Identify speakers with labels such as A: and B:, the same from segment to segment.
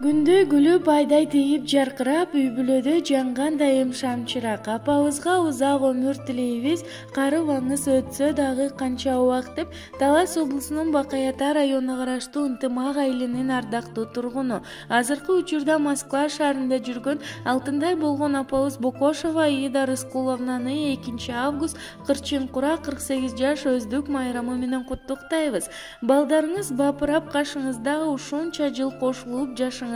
A: Күндө күлүп айдай тийип жаркырап, үй бүлөдө жанган дайым шамчырак. Апабызга узак өмүр тилейбиз. Карыбаңыз өтсө дагы канча убак деп Талас облусунун Бакаята районуна караштуу Ынтымак айылынын ардактуу тургуну. Азыркы учурда Москва шаарында жүргөн алтындай болгон апабыз Бокошова Аида Рыскуловнаны 2 август кырчын кура 48 жаш өздүк майрамы менен куттуктайбыз. Балдарыңыз бапырап кашыңызда ушунча жыл кошулуп жашыңызга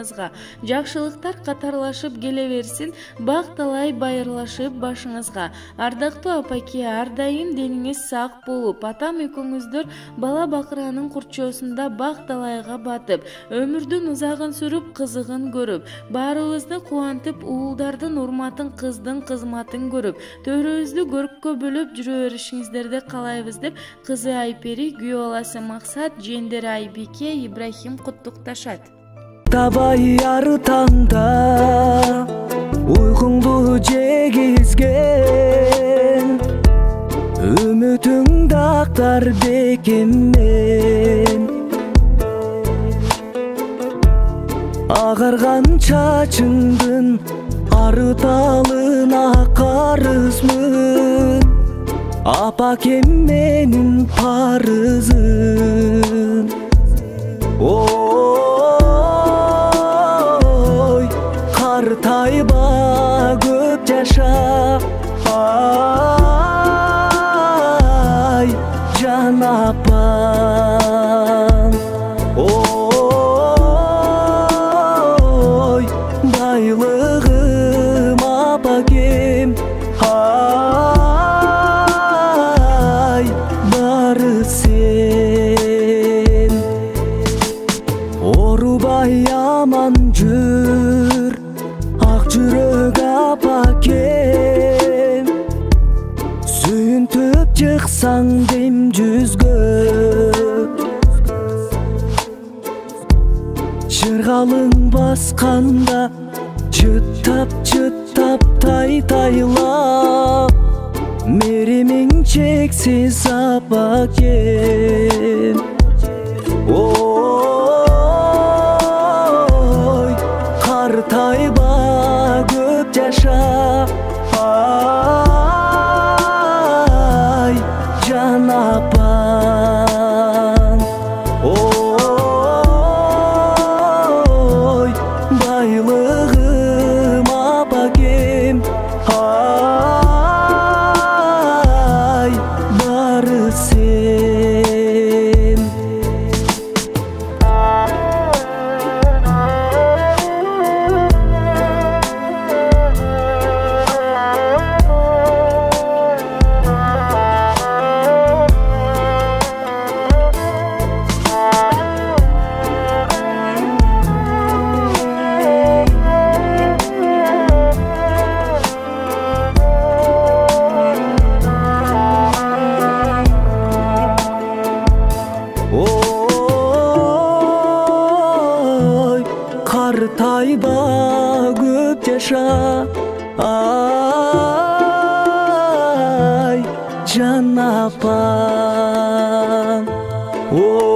A: жакшылыктар катарлашып келе берсин, бак талай байырлашып башыңызга. Ардактуу апаке, ар дайым дениңиз сак болуп, атам экөөңүздөр бала бакыранын курчоосунда бак талайга батып, өмүрдүн узагын сүрүп, кызыгын көрүп, баарыбызды кубантып, уулдардын урматын, кыздын кызматын көрүп, төрөбүздү көрккө бөлөп жүрө беришиңиздерди каалайбыз деп кызы Айпери, күйөө баласы Максат, жиендери Айбике, Ибрахим куттукташат.
B: Табай ар таңда уйкуңду жегизген, үмүтүң дактар бекеммен, агарган чачыңдын арыталына карызмын, апакем менин парызым. Картайба көп жаша, ай жан апам. Ой байлыгым апакем, ай бары сен. Орубай аман жүр жүрөк апакем, сүйүнтүп чыксаң дем жүзгө, жыргалың басканда чыттап тайтайлап, меремиң чексиз апакем. Ой картайба көп жаша, ай жан апам. Ой байлыгым апакем, ай бары сен. Картайба көп жаша, ай жан апам. Ой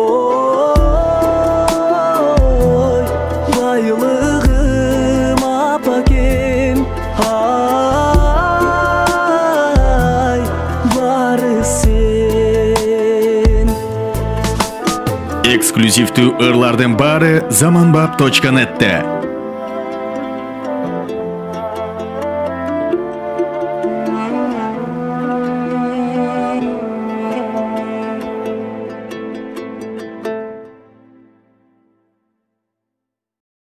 B: байлыгым апакем, ай бары сен.
C: Эксклюзивдүү ырлардын баары Zamanbap.net'te.